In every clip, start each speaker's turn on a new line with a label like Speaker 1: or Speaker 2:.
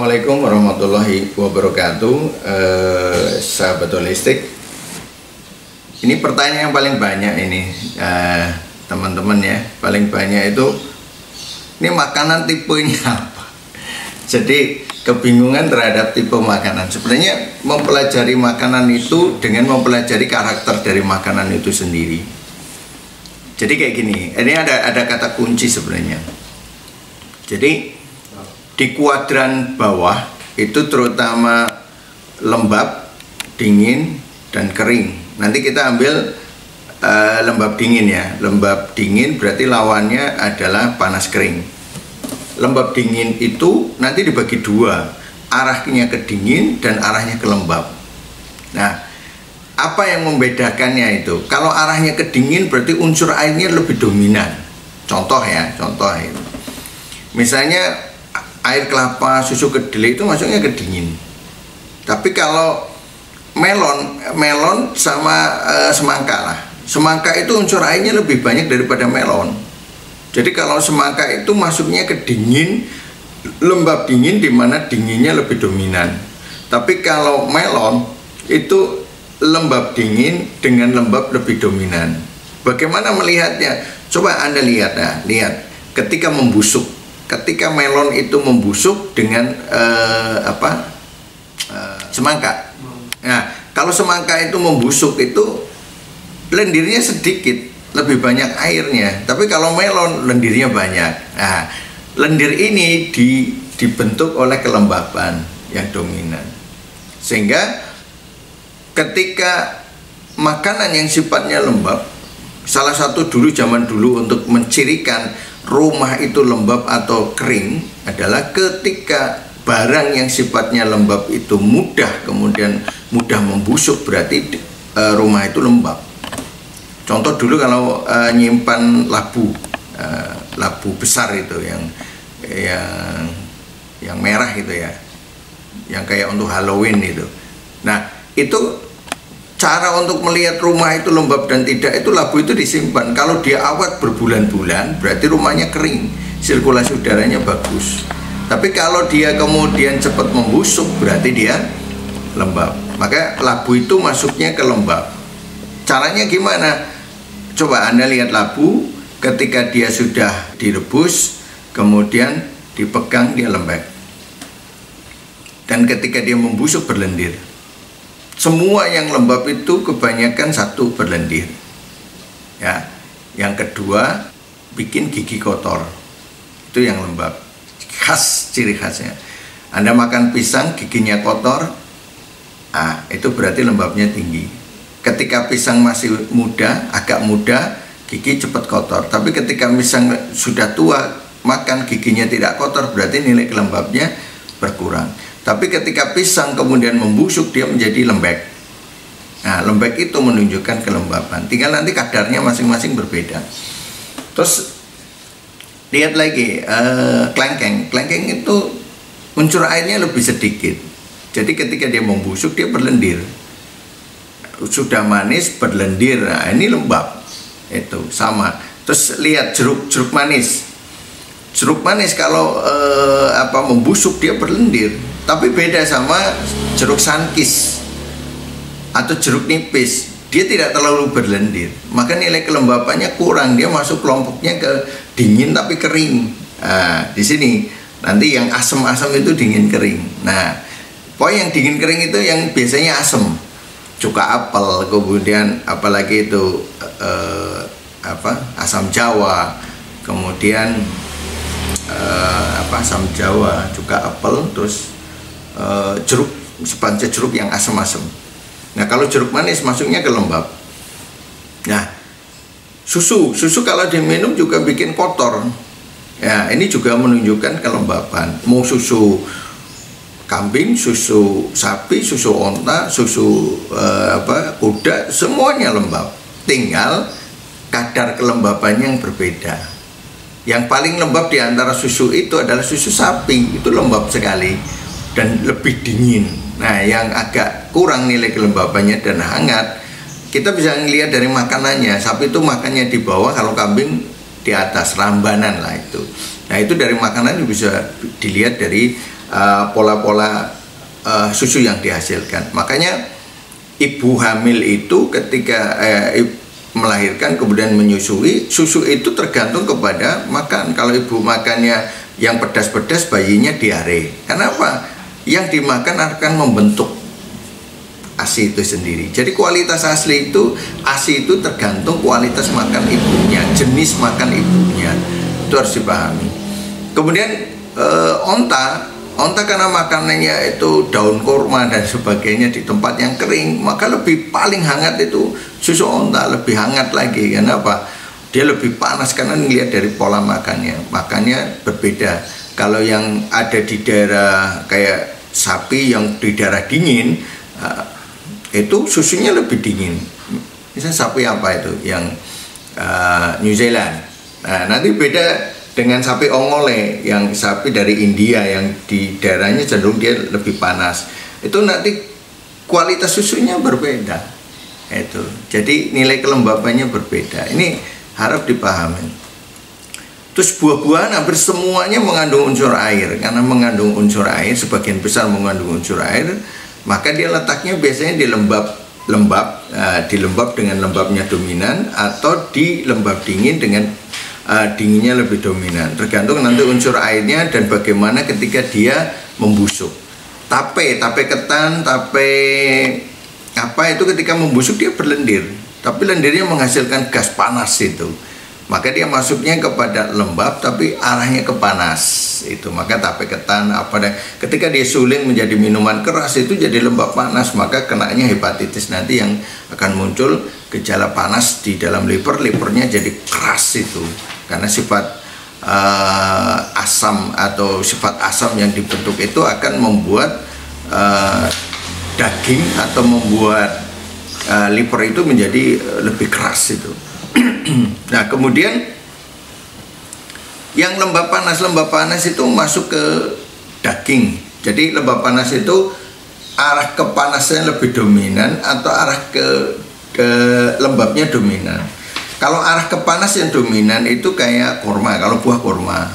Speaker 1: Assalamualaikum warahmatullahi wabarakatuh. Sahabat holistik, ini pertanyaan yang paling banyak ini teman-teman ya, paling banyak itu ini makanan tipenya apa. Jadi kebingungan terhadap tipe makanan. Sebenarnya mempelajari makanan itu dengan mempelajari karakter dari makanan itu sendiri. Jadi kayak gini, ini ada kata kunci sebenarnya. Jadi di kuadran bawah itu terutama lembab, dingin, dan kering. Nanti kita ambil lembab dingin ya. Lembab dingin berarti lawannya adalah panas kering. Lembab dingin itu nanti dibagi dua, arahnya ke dingin dan arahnya ke lembab. Nah, apa yang membedakannya itu? Kalau arahnya ke dingin berarti unsur airnya lebih dominan. Contoh ya, contoh itu. Misalnya air kelapa, susu kedelai itu masuknya ke dingin. Tapi kalau melon sama semangka lah. Semangka itu unsur airnya lebih banyak daripada melon. Jadi kalau semangka itu masuknya ke dingin, lembab dingin, di mana dinginnya lebih dominan. Tapi kalau melon itu lembab dingin dengan lembab lebih dominan. Bagaimana melihatnya? Coba Anda lihat ya, lihat ketika membusuk. Ketika melon itu membusuk dengan semangka. Nah, kalau semangka itu membusuk itu lendirnya sedikit, lebih banyak airnya. Tapi kalau melon lendirnya banyak. Nah, lendir ini dibentuk oleh kelembaban yang dominan. Sehingga ketika makanan yang sifatnya lembab, salah satu zaman dulu untuk mencirikan rumah itu lembab atau kering adalah ketika barang yang sifatnya lembab itu kemudian mudah membusuk, berarti rumah itu lembab. Contoh dulu kalau nyimpan labu besar itu yang merah itu ya, yang kayak untuk Halloween itu. Nah, itu cara untuk melihat rumah itu lembab dan tidak, itu labu itu disimpan. Kalau dia awet berbulan-bulan, berarti rumahnya kering, sirkulasi udaranya bagus. Tapi kalau dia kemudian cepat membusuk, berarti dia lembab. Maka labu itu masuknya ke lembab. Caranya gimana? Coba Anda lihat labu, ketika dia sudah direbus, kemudian dipegang, dia lembek. Dan ketika dia membusuk, berlendir. Semua yang lembab itu kebanyakan satu, berlendir. Ya. Yang kedua, bikin gigi kotor. Itu yang lembab. Khas, ciri khasnya. Anda makan pisang, giginya kotor, itu berarti lembabnya tinggi. Ketika pisang masih muda, agak muda, gigi cepat kotor. Tapi ketika pisang sudah tua, makan giginya tidak kotor, berarti nilai kelembabnya berkurang. Tapi ketika pisang kemudian membusuk, dia menjadi lembek. Nah, lembek itu menunjukkan kelembaban. Tinggal nanti kadarnya masing-masing berbeda. Terus lihat lagi kelengkeng. Kelengkeng itu unsur airnya lebih sedikit. Jadi ketika dia membusuk, dia berlendir. Sudah manis, berlendir. Nah, ini lembab. Itu sama. Terus lihat jeruk manis. Jeruk manis kalau membusuk, dia berlendir. Tapi beda sama jeruk sankis atau jeruk nipis, dia tidak terlalu berlendir, maka nilai kelembapannya kurang, dia masuk kelompoknya ke dingin tapi kering. Nah, di sini nanti yang asam-asam itu dingin kering. Nah, poin yang dingin kering itu yang biasanya asam, cuka apel, kemudian apalagi itu asam Jawa, kemudian asam Jawa, cuka apel, terus jeruk, sepanjang jeruk yang asam-asam. Nah, kalau jeruk manis masuknya ke lembab. Nah, susu kalau diminum juga bikin kotor. Ya, ini juga menunjukkan kelembaban. Mau susu kambing, susu sapi, susu onta, susu kuda, semuanya lembab. Tinggal kadar kelembabannya yang berbeda. Yang paling lembab di antara susu itu adalah susu sapi, itu lembab sekali dan lebih dingin. Nah, yang agak kurang nilai kelembabannya dan hangat, kita bisa melihat dari makanannya. Sapi itu makannya di bawah, kalau kambing di atas, rambanan lah itu. Nah, itu dari makanan bisa dilihat dari pola-pola susu yang dihasilkan. Makanya ibu hamil itu ketika melahirkan kemudian menyusui, susu itu tergantung kepada makan. Kalau ibu makannya yang pedas-pedas, bayinya diare. Kenapa? Yang dimakan akan membentuk ASI itu sendiri. Jadi kualitas asli itu, ASI itu tergantung kualitas makan ibunya, jenis makan ibunya. Itu harus dipahami. Kemudian onta karena makanannya itu daun kurma dan sebagainya di tempat yang kering, maka paling hangat itu susu onta, lebih hangat lagi. Kenapa? Dia lebih panas karena melihat dari pola makannya berbeda. Kalau yang ada di daerah kayak sapi yang di daerah dingin, itu susunya lebih dingin. Misalnya sapi apa itu yang New Zealand. Nah, nanti beda dengan sapi ongole yang sapi dari India yang di daerahnya cenderung dia lebih panas. Itu nanti kualitas susunya berbeda. Itu. Jadi nilai kelembabannya berbeda. Ini harap dipahami. Terus buah-buahan hampir semuanya mengandung unsur air. Karena mengandung unsur air, sebagian besar mengandung unsur air, maka dia letaknya biasanya di lembab dengan lembabnya dominan, atau di lembab dingin dengan dinginnya lebih dominan. Tergantung nanti unsur airnya dan bagaimana ketika dia membusuk. Tape ketan, tape apa itu ketika membusuk dia berlendir, tapi lendirnya menghasilkan gas panas itu. Maka dia masuknya kepada lembab tapi arahnya ke panas itu. Maka tape ketan ketika dia suling menjadi minuman keras itu jadi lembab panas, maka kenanya hepatitis nanti yang akan muncul gejala panas di dalam livernya jadi keras itu. Karena sifat asam atau sifat asam yang dibentuk itu akan membuat daging atau membuat liver itu menjadi lebih keras itu. Nah, kemudian yang lembab panas itu masuk ke daging. Jadi lembab panas itu arah kepanasnya lebih dominan atau arah ke lembabnya dominan. Kalau arah ke panas yang dominan itu kayak kurma, kalau buah kurma,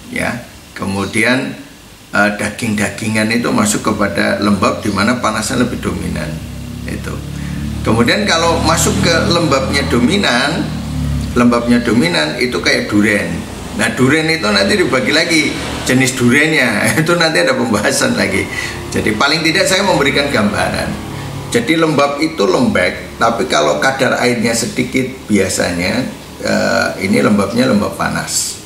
Speaker 1: ya. Kemudian daging-dagingan itu masuk kepada lembab di mana panasnya lebih dominan. Itu. Kemudian kalau masuk ke lembabnya dominan itu kayak durian. Nah, durian itu nanti dibagi lagi jenis duriannya. Itu nanti ada pembahasan lagi. Jadi paling tidak saya memberikan gambaran. Jadi lembab itu lembek, tapi kalau kadar airnya sedikit biasanya ini lembabnya lembab panas.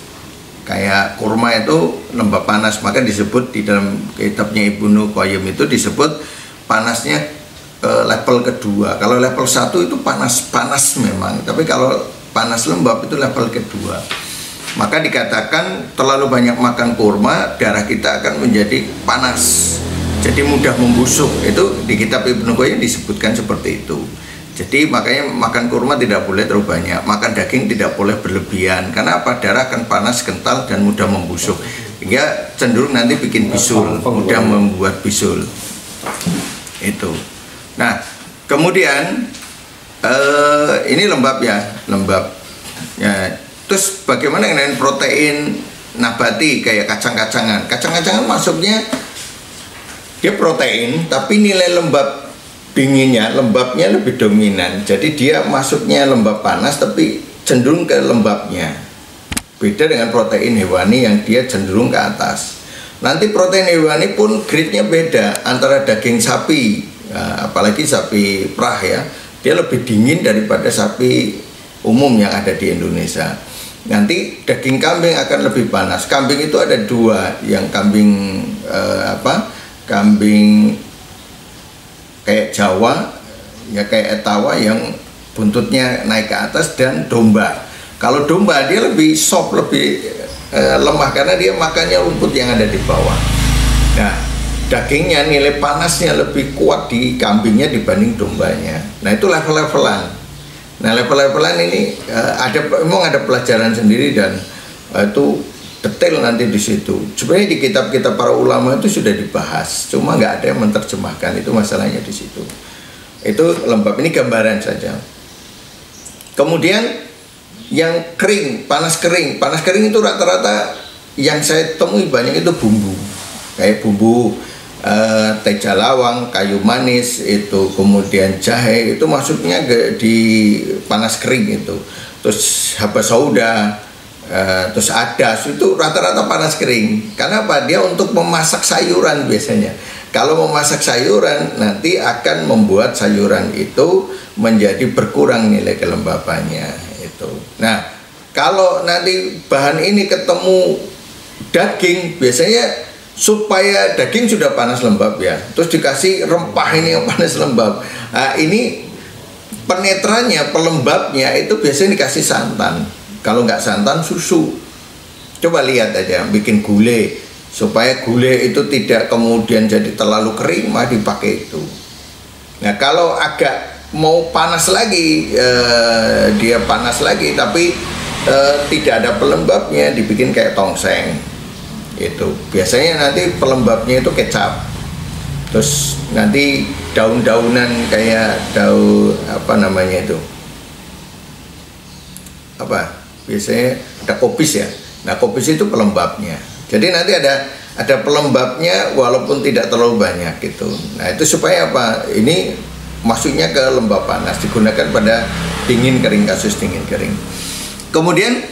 Speaker 1: Kayak kurma itu lembab panas, maka disebut di dalam kitabnya Ibnu Qayyim itu disebut panasnya level kedua. Kalau level 1 itu panas memang, tapi kalau panas lembab itu level kedua. Maka dikatakan terlalu banyak makan kurma, darah kita akan menjadi panas, jadi mudah membusuk. Itu di kitab Ibnu Qayyim disebutkan seperti itu. Jadi makanya makan kurma tidak boleh terlalu banyak, makan daging tidak boleh berlebihan. Karena apa? Darah akan panas, kental, dan mudah membusuk, hingga cenderung nanti bikin bisul, mudah membuat bisul. Itu. Nah, kemudian ini lembab ya. Terus bagaimana dengan protein nabati kayak kacang-kacangan? Kacang-kacangan masuknya dia protein, tapi nilai lembabnya lebih dominan. Jadi dia masuknya lembab panas, tapi cenderung ke lembabnya. Beda dengan protein hewani yang dia cenderung ke atas. Nanti protein hewani pun grade-nya beda antara daging sapi. Apalagi sapi perah ya, dia lebih dingin daripada sapi umum yang ada di Indonesia. Nanti daging kambing akan lebih panas. Kambing itu ada dua, yang kambing kambing kayak Jawa ya, kayak Etawa yang buntutnya naik ke atas, dan domba. Kalau domba dia lebih soft, lebih lemah karena dia makannya rumput yang ada di bawah. Nah, dagingnya nilai panasnya lebih kuat di kambingnya dibanding dombanya. Nah, itu level-levelan. Nah, level-levelan ini memang ada pelajaran sendiri, dan itu detail nanti di situ. Sebenarnya di kitab-kitab para ulama itu sudah dibahas, cuma nggak ada yang menerjemahkan. Itu masalahnya di situ. Itu lembab, ini gambaran saja. Kemudian yang kering, panas kering itu rata-rata yang saya temui banyak itu bumbu. kayak bumbu teh jalawang, kayu manis itu, kemudian jahe itu masuknya di panas kering itu, terus habas sauda, terus adas itu rata-rata panas kering. Karena apa? Dia untuk memasak sayuran biasanya. Kalau memasak sayuran nanti akan membuat sayuran itu menjadi berkurang nilai kelembabannya itu. Nah, kalau nanti bahan ini ketemu daging, biasanya supaya daging sudah panas lembab ya, terus dikasih rempah ini yang panas lembab. Nah, ini penetrannya, pelembabnya itu biasanya dikasih santan. Kalau nggak santan, susu. Coba lihat aja, bikin gulai supaya gulai itu tidak kemudian jadi terlalu kering, mah dipakai itu. Nah, kalau agak mau panas lagi, dia panas lagi tapi tidak ada pelembabnya, dibikin kayak tongseng. Itu biasanya nanti pelembabnya itu kecap, terus nanti daun-daunan kayak daun apa namanya itu, apa biasanya ada kopis ya. Nah, kopis itu pelembabnya. Jadi nanti ada pelembabnya walaupun tidak terlalu banyak gitu. Nah, itu supaya apa? Ini masuknya ke lembab panas, digunakan pada dingin kering, kasus dingin kering. Kemudian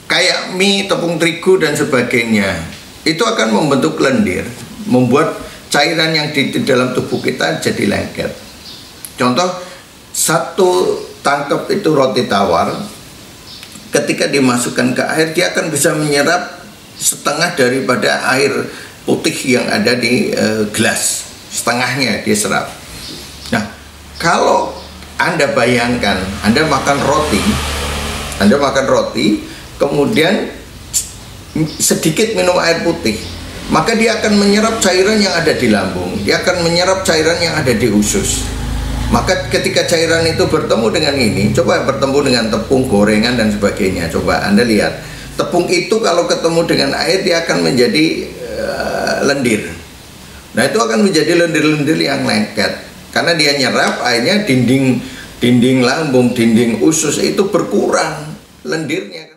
Speaker 1: kayak mie, tepung terigu dan sebagainya, itu akan membentuk lendir, membuat cairan yang di dalam tubuh kita jadi lengket. Contoh, satu tangkap itu roti tawar, ketika dimasukkan ke air, dia akan bisa menyerap setengah daripada air putih yang ada di gelas, setengahnya dia serap. Nah, kalau Anda bayangkan Anda makan roti, kemudian sedikit minum air putih, maka dia akan menyerap cairan yang ada di lambung, dia akan menyerap cairan yang ada di usus. Maka ketika cairan itu bertemu dengan ini, coba bertemu dengan tepung, gorengan dan sebagainya, coba Anda lihat, tepung itu kalau ketemu dengan air dia akan menjadi lendir. Nah, itu akan menjadi lendir-lendir yang lengket, karena dia nyerap airnya, dinding lambung, dinding usus itu berkurang lendirnya.